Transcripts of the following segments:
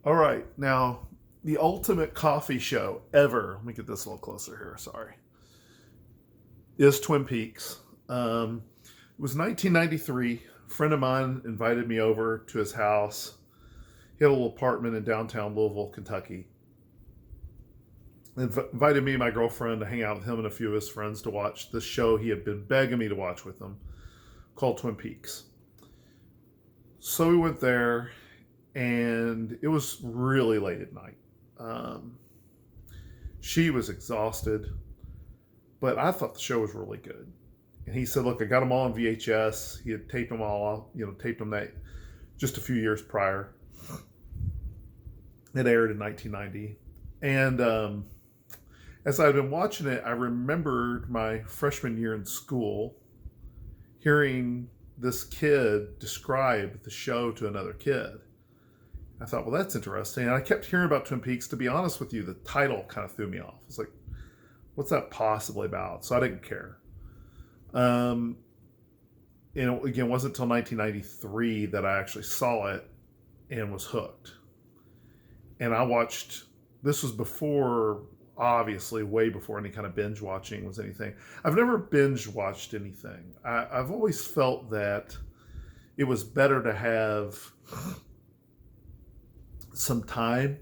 All right, now the ultimate coffee show ever. Let me get this a little closer here. Sorry, is Twin Peaks. It was 1993. A friend of mine invited me over to his house. He had a little apartment in downtown Louisville, Kentucky. Invited me and my girlfriend to hang out with him and a few of his friends to watch this show he had been begging me to watch with him, called Twin Peaks. So we went there, and it was really late at night. Um, she was exhausted, but I thought the show was really good. And he said, "Look, I got them all on VHS. He had taped them all, taped them that just a few years prior. It aired in 1990, and as I'd been watching it, I remembered my freshman year in school hearing this kid describe the show to another kid. I thought, well, that's interesting. And I kept hearing about Twin Peaks. To be honest with you, the title kind of threw me off. It's like, what's that possibly about? So I didn't care. Um, and again, it wasn't until 1993 that I actually saw it and was hooked. And I watched, this was before, obviously, way before any kind of binge watching was anything. I've never binge watched anything. I've always felt that it was better to have some time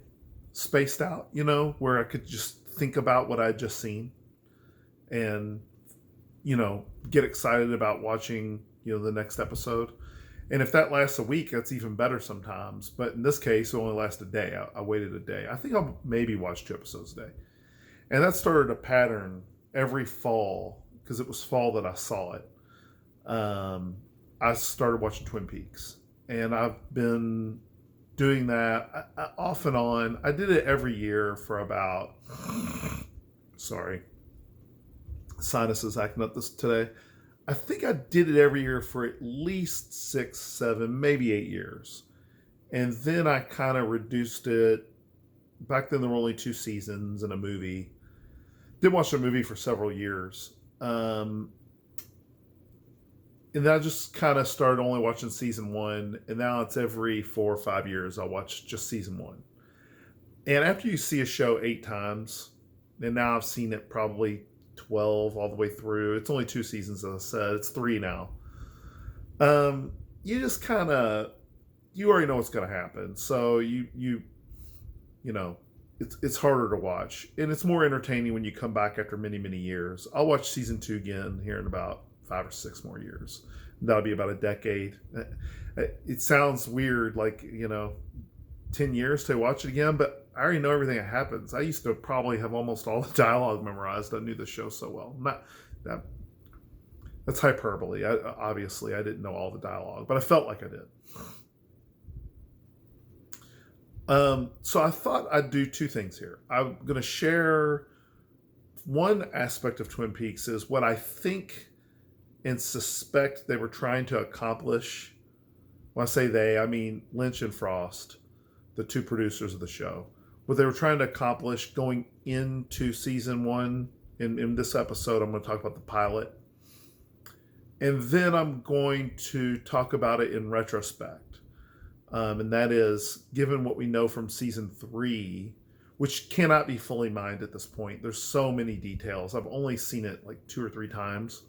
spaced out, where I could just think about what I'd just seen and, get excited about watching, the next episode. And if that lasts a week, that's even better sometimes. But in this case, it only lasted a day. I waited a day. I think I'll maybe watch 2 episodes a day. And that started a pattern every fall, because it was fall that I saw it. I started watching Twin Peaks. And I've been doing that off and on. I did it every year for about, sorry, sinuses acting up this today. I think I did it every year for at least 6, 7, maybe 8 years. And then I kind of reduced it. Back then there were only 2 seasons and a movie. Didn't watch the movie for several years. And then I just kind of started only watching season 1. And now it's every 4 or 5 years I'll watch just season 1. And after you see a show 8 times, and now I've seen it probably 12 all the way through. It's only 2 seasons, as I said. It's 3 now. You just kind of, you already know what's going to happen. So you know, it's harder to watch, and it's more entertaining when you come back after many, many years. I'll watch season 2 again here in about 5 or 6 more years. That'll be about a decade. It sounds weird, like, 10 years to watch it again, but I already know everything that happens. I used to probably have almost all the dialogue memorized. I knew the show so well. Not that That's hyperbole. Obviously, I didn't know all the dialogue, but I felt like I did. So I thought I'd do 2 things here. I'm going to share one aspect of Twin Peaks is what I think and suspect they were trying to accomplish. When I say they, I mean Lynch and Frost, the 2 producers of the show. What they were trying to accomplish going into season 1. In this episode, I'm going to talk about the pilot. And then I'm going to talk about it in retrospect. And that is, given what we know from season 3, which cannot be fully mined at this point. There's so many details. I've only seen it like 2 or 3 times.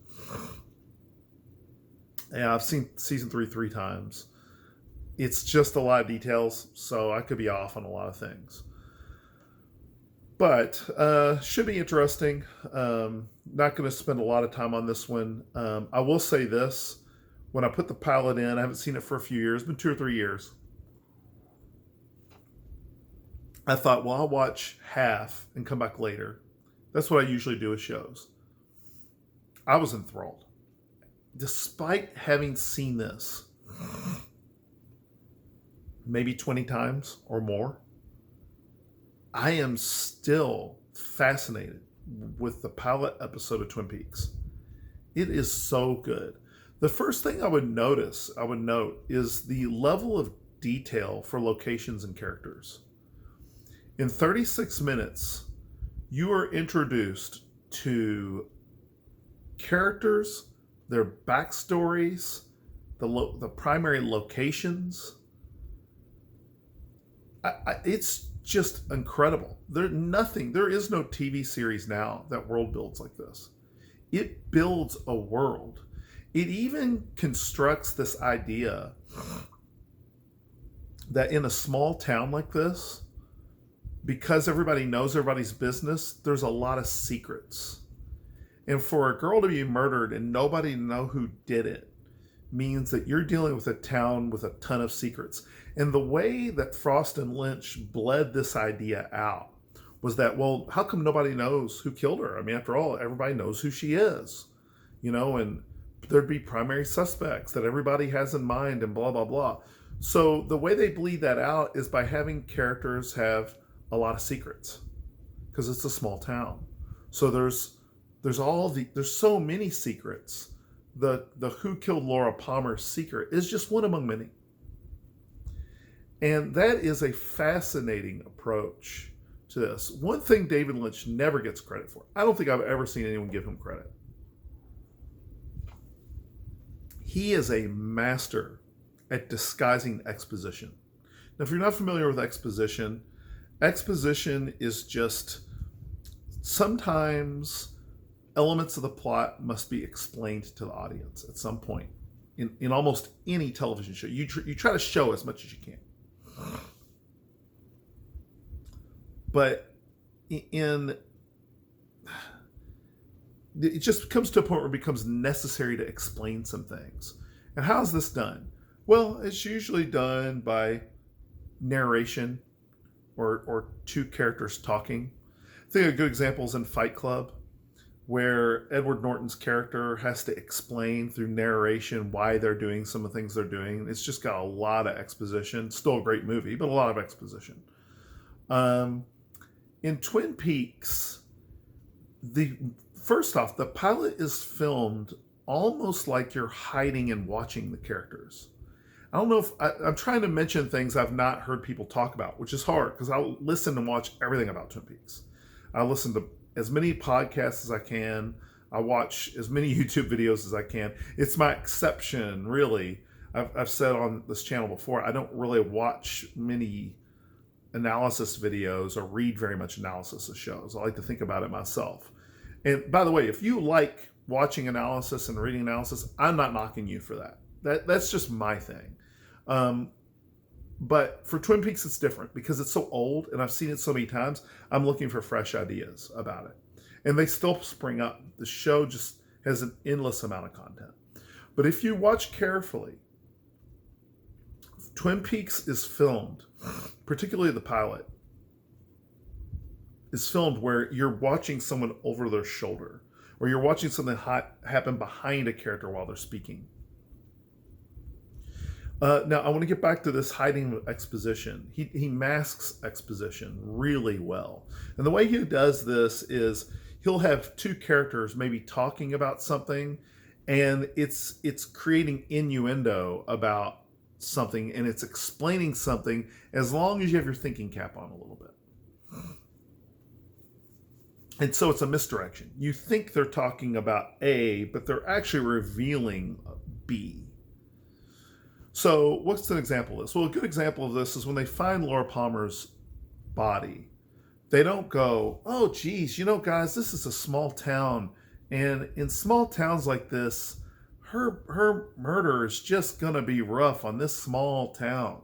Yeah, I've seen season 3 times. It's just a lot of details, so I could be off on a lot of things. But should be interesting. Not going to spend a lot of time on this one. I will say this. When I put the pilot in, I haven't seen it for a few years. It's been 2 or 3 years. I thought, well, I'll watch half and come back later. That's what I usually do with shows. I was enthralled. Despite having seen this maybe 20 times or more, I am still fascinated with the pilot episode of Twin Peaks. It is so good. The first thing I would note, is the level of detail for locations and characters. In 36 minutes, you are introduced to characters, their backstories, the primary locations, it's just incredible. There is no TV series now that world builds like this. It builds a world. It even constructs this idea that in a small town like this, because everybody knows everybody's business, there's a lot of secrets. And for a girl to be murdered and nobody to know who did it means that you're dealing with a town with a ton of secrets. And the way that Frost and Lynch bled this idea out was that, well, how come nobody knows who killed her? I mean, after all, everybody knows who she is, and there'd be primary suspects that everybody has in mind and blah, blah, blah. So the way they bleed that out is by having characters have a lot of secrets because it's a small town. So there's so many secrets. The who killed Laura Palmer secret is just one among many. And that is a fascinating approach to this. One thing David Lynch never gets credit for. I don't think I've ever seen anyone give him credit. He is a master at disguising exposition. Now, if you're not familiar with exposition is just sometimes elements of the plot must be explained to the audience at some point in almost any television show. You try to show as much as you can. But it just comes to a point where it becomes necessary to explain some things. And how is this done? Well, it's usually done by narration or two characters talking. I think a good example is in Fight Club, where Edward Norton's character has to explain through narration why they're doing some of the things they're doing. It's just got a lot of exposition. Still a great movie, but a lot of exposition. In Twin Peaks, first off, the pilot is filmed almost like you're hiding and watching the characters. I don't know if I'm trying to mention things I've not heard people talk about, which is hard because I'll listen and watch everything about Twin Peaks. I listen to as many podcasts as I can. I watch as many YouTube videos as I can. It's my exception, really. I've said on this channel before, I don't really watch many analysis videos or read very much analysis of shows. I like to think about it myself. And by the way, if you like watching analysis and reading analysis, I'm not knocking you for that. That's just my thing. But for Twin Peaks, it's different because it's so old and I've seen it so many times. I'm looking for fresh ideas about it. And they still spring up. The show just has an endless amount of content. But if you watch carefully, Twin Peaks is filmed, particularly the pilot, is filmed where you're watching someone over their shoulder, or you're watching something happen behind a character while they're speaking. Now, I want to get back to this hiding exposition. He masks exposition really well. And the way he does this is he'll have two characters maybe talking about something, and it's creating innuendo about something, and it's explaining something as long as you have your thinking cap on a little bit. And so it's a misdirection. You think they're talking about A, but they're actually revealing B. So what's an example of this? Well, a good example of this is when they find Laura Palmer's body. They don't go, oh, geez, guys, this is a small town. And in small towns like this, her murder is just going to be rough on this small town.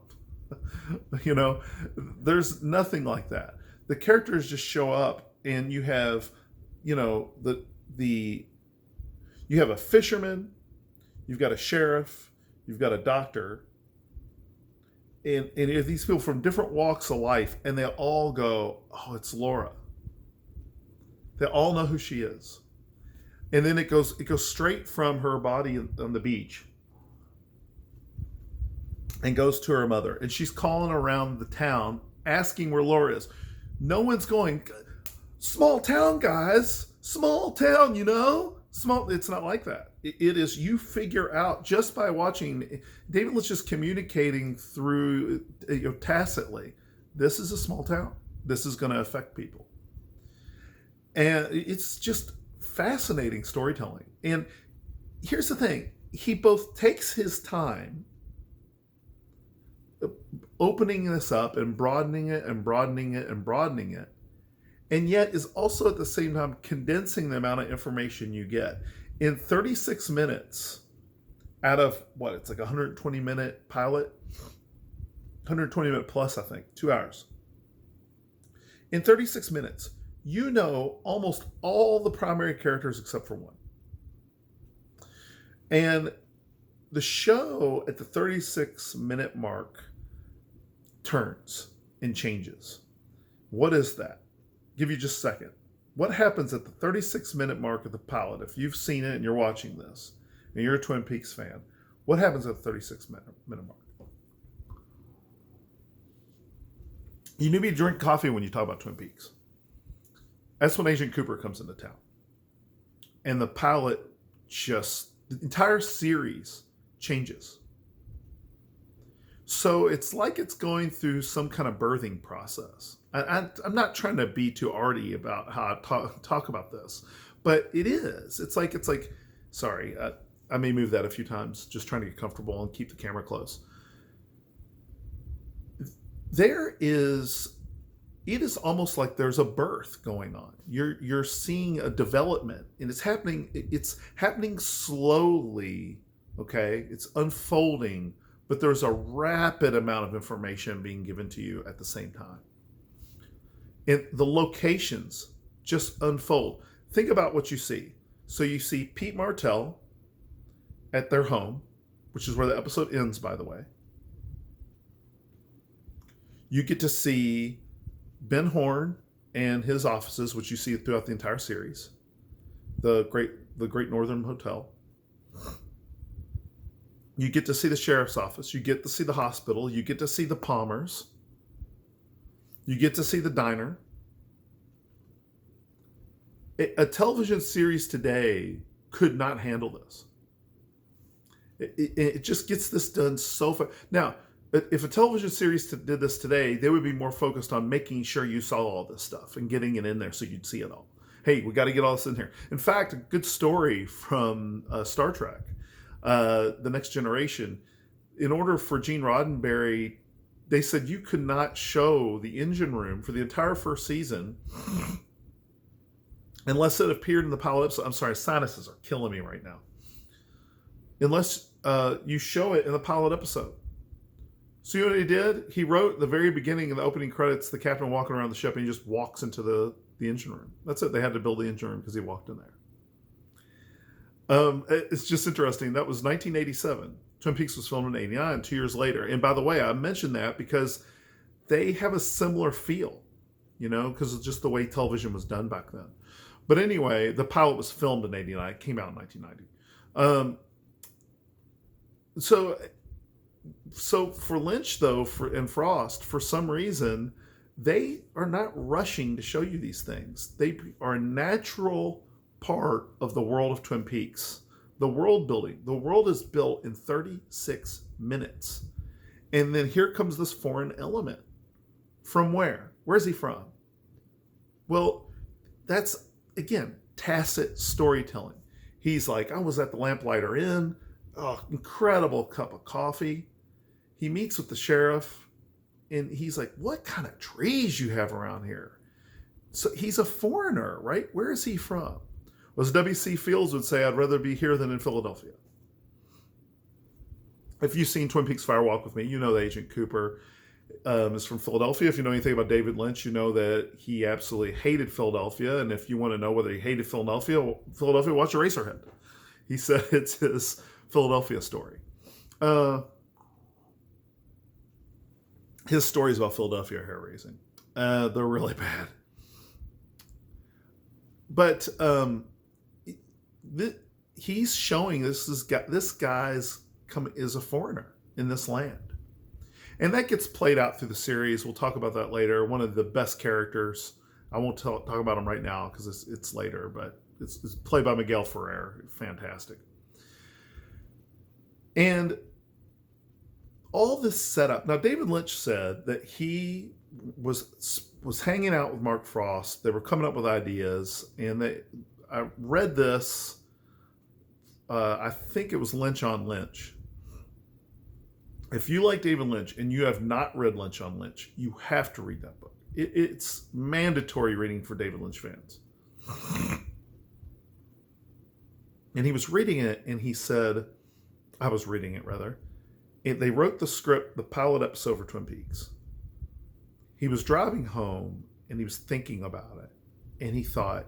There's nothing like that. The characters just show up and you have, you have a fisherman, you've got a sheriff, you've got a doctor, and you have these people from different walks of life, and they all go, oh, it's Laura. They all know who she is. And then it goes straight from her body on the beach and goes to her mother. And she's calling around the town, asking where Laura is. No one's going, small town, guys. Small town, Small. It's not like that. It is, you figure out just by watching. David Lynch is communicating through, tacitly. This is a small town. This is going to affect people. And it's just fascinating storytelling. And here's the thing. He both takes his time opening this up and broadening it and broadening it and broadening it, and yet is also at the same time condensing the amount of information you get in 36 minutes out of what, it's like a 120-minute pilot, 120-minute plus, I think, 2 hours. In 36 minutes, you know almost all the primary characters except for one. And the show at the 36-minute mark turns and changes. What is that? Give you just a second. What happens at the 36-minute mark of the pilot? If you've seen it and you're watching this, and you're a Twin Peaks fan, what happens at the 36-minute mark? You need me to drink coffee when you talk about Twin Peaks. That's when Agent Cooper comes into town. And the pilot the entire series changes. So it's like it's going through some kind of birthing process. I'm not trying to be too arty about how I talk about this, but it is. It's like, sorry, I may move that a few times, just trying to get comfortable and keep the camera close. It is almost like there's a birth going on. You're seeing a development, and it's happening slowly, okay? It's unfolding, but there's a rapid amount of information being given to you at the same time. And the locations just unfold. Think about what you see. So you see Pete Martell at their home, which is where the episode ends, by the way. You get to see Ben Horne and his offices, which you see throughout the entire series. The Great Northern Hotel. You get to see the sheriff's office. You get to see the hospital. You get to see the Palmers. You get to see the diner. A television series today could not handle this. It just gets this done so fast. Now, if a television series did this today, they would be more focused on making sure you saw all this stuff and getting it in there so you'd see it all. Hey, we got to get all this in here. In fact, a good story from Star Trek, The Next Generation. In order for Gene Roddenberry, they said you could not show the engine room for the entire first season unless it appeared in the pilot episode. I'm sorry, sinuses are killing me right now. Unless you show it in the pilot episode. So you know what he did? He wrote the very beginning in the opening credits, the captain walking around the ship, and he just walks into the engine room. That's it. They had to build the engine room because he walked in there. It's just interesting. That was 1987. Twin Peaks was filmed in 89, 2 years later. And by the way, I mentioned that because they have a similar feel, because it's just the way television was done back then. But anyway, the pilot was filmed in 89. It came out in 1990. So for Lynch, though, and Frost, for some reason, they are not rushing to show you these things. They are a natural part of the world of Twin Peaks. The world building. The world is built in 36 minutes. And then here comes this foreign element. From where? Where's he from? Well, that's, again, tacit storytelling. He's like, I was at the Lamplighter Inn. Oh, incredible cup of coffee. He meets with the sheriff, and he's like, what kind of trees you have around here? So he's a foreigner, right? Where is he from? Well, as W.C. Fields would say, I'd rather be here than in Philadelphia. If you've seen Twin Peaks Fire Walk with Me, you know that Agent Cooper is from Philadelphia. If you know anything about David Lynch, you know that he absolutely hated Philadelphia. And if you want to know whether he hated Philadelphia, watch Eraserhead. He said it's his Philadelphia story. His stories about Philadelphia are hair-raising. They're really bad. But he's showing this guy's is a foreigner in this land. And that gets played out through the series. We'll talk about that later. One of the best characters. I won't talk about him right now because it's later, but it's played by Miguel Ferrer. Fantastic. And all this setup. Now, David Lynch said that he was hanging out with Mark Frost. They were coming up with ideas, and I read this. I think it was Lynch on Lynch. If you like David Lynch and you have not read Lynch on Lynch, you have to read that book. It's mandatory reading for David Lynch fans. And he was reading it, and he said, I was reading it rather, and they wrote the script, the pilot episode for Twin Peaks. He was driving home, and he was thinking about it, and he thought,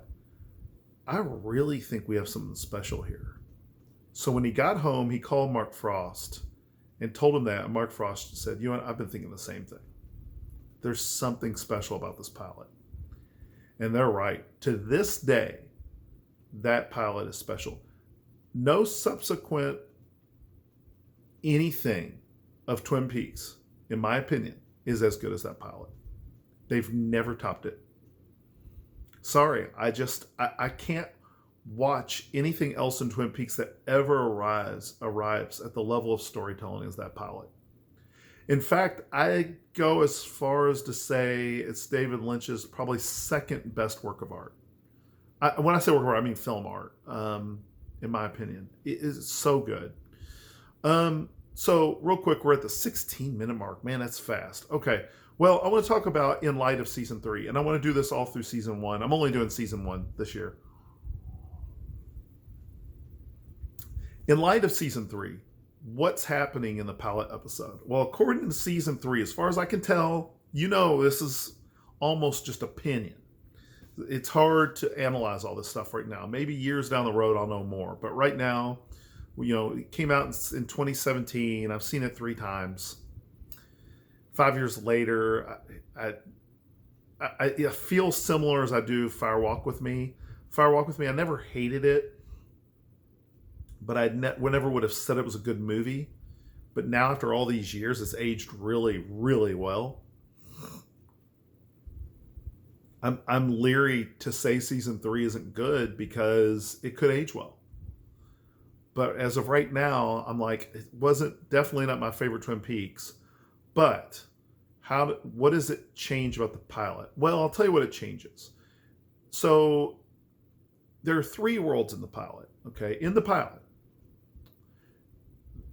I really think we have something special here. So when he got home, he called Mark Frost and told him that. And Mark Frost said, you know what, I've been thinking the same thing. There's something special about this pilot. And they're right. To this day, that pilot is special. No subsequent anything of Twin Peaks, in my opinion, is as good as that pilot. They've never topped it. Sorry, I can't watch anything else in Twin Peaks that ever arrives at the level of storytelling as that pilot. In fact, I go as far as to say it's David Lynch's probably second best work of art. When I say work of art, I mean film art, in my opinion. It is so good. So real quick, we're at the 16-minute mark. Man, that's fast. Okay, well, I want to talk about in light of season 3, and I want to do this all through season 1. I'm only doing season 1 this year. In light of season 3, what's happening in the pilot episode? Well, according to season 3, as far as I can tell, this is almost just opinion. It's hard to analyze all this stuff right now. Maybe years down the road, I'll know more. But right now, it came out in 2017. I've seen it 3 times. 5 years later, I feel similar as I do Fire Walk with Me. Fire Walk with Me, I never hated it. But I never would have said it was a good movie. But now, after all these years, it's aged really, really well. I'm leery to say season 3 isn't good because it could age well. But as of right now, I'm like, it wasn't definitely not my favorite Twin Peaks. But what does it change about the pilot? Well, I'll tell you what it changes. So there are 3 worlds in the pilot. Okay, in the pilot.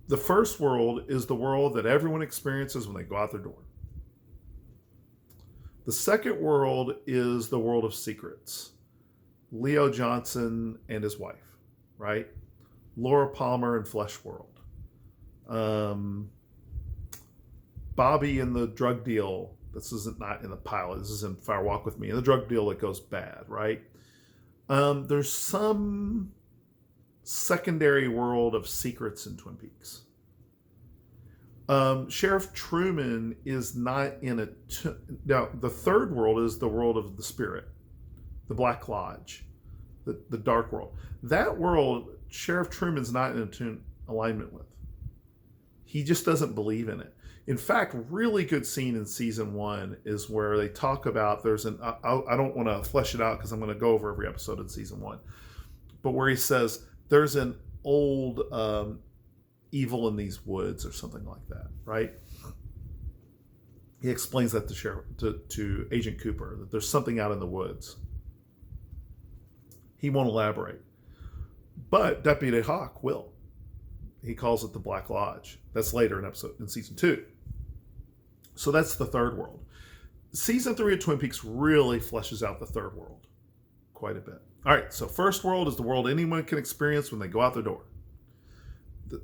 The first world is the world that everyone experiences when they go out their door. The second world is the world of secrets. Leo Johnson and his wife, right? Laura Palmer and Flesh World. Bobby and the drug deal. This isn't not in the pilot. This is in Fire Walk with Me. And the drug deal that goes bad, right? There's some secondary world of secrets in Twin Peaks. Sheriff Truman is not in a... Now, the third world is the world of the spirit, the Black Lodge, the dark world. That world, Sheriff Truman's not in alignment with. He just doesn't believe in it. In fact, really good scene in season 1 is where they talk about I don't want to flesh it out because I'm going to go over every episode in season 1, but where he says there's an old evil in these woods or something like that, right? He explains that to Agent Cooper, that there's something out in the woods. He won't elaborate. But Deputy Hawk will. He calls it the Black Lodge. That's later in season 2. So that's the third world. Season 3 of Twin Peaks really fleshes out the third world quite a bit. All right, so first world is the world anyone can experience when they go out their door.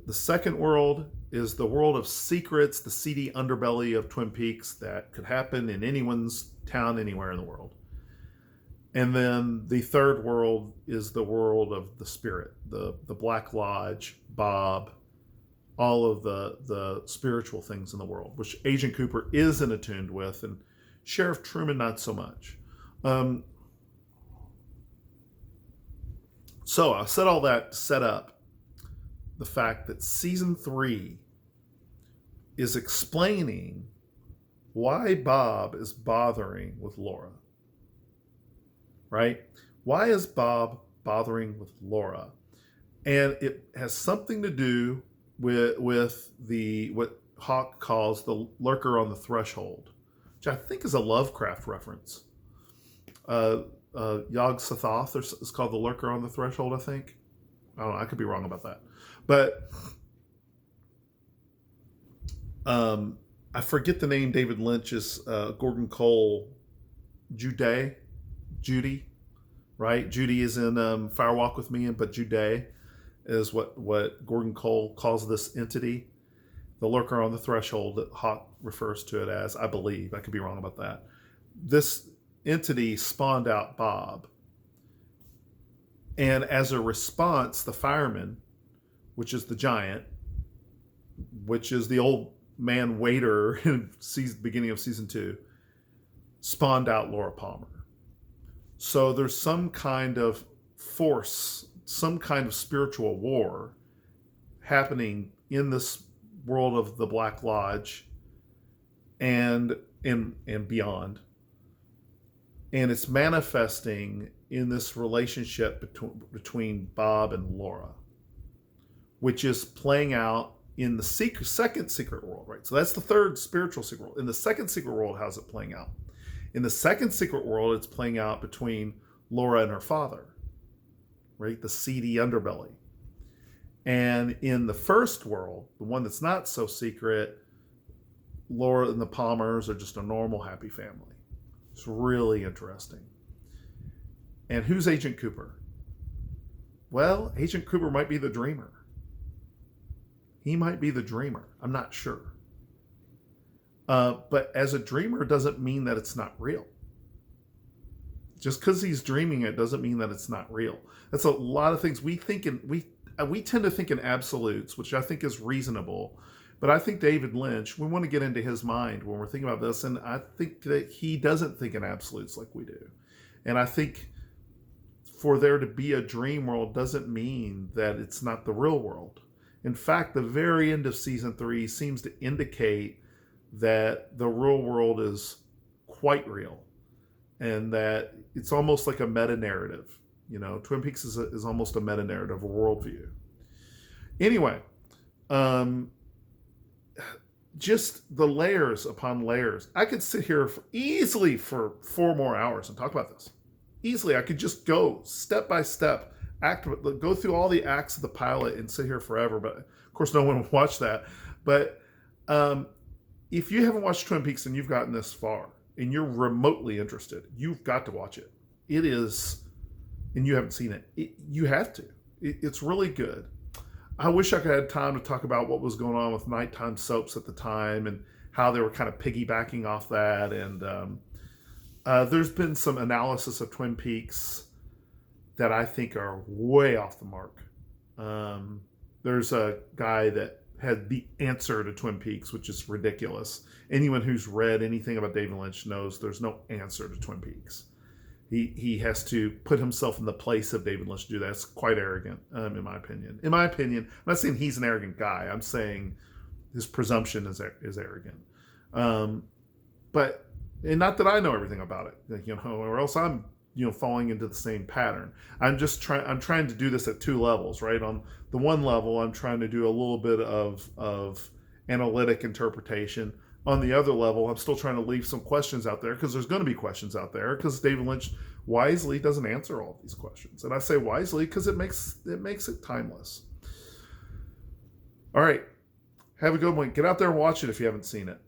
The second world is the world of secrets, the seedy underbelly of Twin Peaks that could happen in anyone's town anywhere in the world. And then the third world is the world of the spirit, the Black Lodge, Bob, all of the spiritual things in the world, which Agent Cooper isn't attuned with, and Sheriff Truman not so much. So I said all that to set up the fact that season 3 is explaining why Bob is bothering with Laura. Right? Why is Bob bothering with Laura? And it has something to do with what Hawk calls the lurker on the threshold, which I think is a Lovecraft reference. Yog Sothoth is called the lurker on the threshold, I think. I don't know, I could be wrong about that. But I forget the name. David Lynch's Gordon Cole, Judy, right? Judy is in Fire Walk with Me, but Jude is what Gordon Cole calls this entity, the lurker on the threshold that Hawk refers to it as. I believe, I could be wrong about that. This entity spawned out Bob, and as a response, the fireman, which is the giant, which is the old man waiter in beginning of season 2, spawned out Laura Palmer. So there's some kind of force, some kind of spiritual war happening in this world of the Black Lodge and beyond. And it's manifesting in this relationship between Bob and Laura, which is playing out in the second secret world, right? So that's the third spiritual secret world. In the second secret world, how's it playing out? In the second secret world, it's playing out between Laura and her father, right? The seedy underbelly. And in the first world, the one that's not so secret, Laura and the Palmers are just a normal, happy family. It's really interesting. And who's Agent Cooper? Well, Agent Cooper might be the dreamer. He might be the dreamer. I'm not sure. But as a dreamer doesn't mean that it's not real. Just because he's dreaming it doesn't mean that it's not real. That's a lot of things we think we tend to think in absolutes, which I think is reasonable. But I think David Lynch, we want to get into his mind when we're thinking about this, and I think that he doesn't think in absolutes like we do. And I think for there to be a dream world doesn't mean that it's not the real world. In fact, the very end of season 3 seems to indicate that the real world is quite real, and that it's almost like a meta-narrative. You know, Twin Peaks is almost a meta-narrative, a worldview. Anyway, just the layers upon layers. I could sit here easily for 4 more hours and talk about this. Easily, I could just go step by step, go through all the acts of the pilot and sit here forever. But of course, no one will watch that. But if you haven't watched Twin Peaks and you've gotten this far and you're remotely interested, you've got to watch it. It is, and you haven't seen it, you have to. It's really good. I wish I could have time to talk about what was going on with nighttime soaps at the time and how they were kind of piggybacking off that. And there's been some analysis of Twin Peaks that I think are way off the mark. There's a guy that had the answer to Twin Peaks, which is ridiculous. Anyone who's read anything about David Lynch knows there's no answer to Twin Peaks. He has to put himself in the place of David Lynch to do that. It's quite arrogant, in my opinion. In my opinion, I'm not saying he's an arrogant guy. I'm saying his presumption is arrogant. But not that I know everything about it, or else I'm falling into the same pattern. I'm trying to do this at 2 levels, right? On the one level, I'm trying to do a little bit of analytic interpretation. On the other level, I'm still trying to leave some questions out there, because there's going to be questions out there, because David Lynch wisely doesn't answer all these questions. And I say wisely because it makes it timeless. All right. Have a good one. Get out there and watch it if you haven't seen it.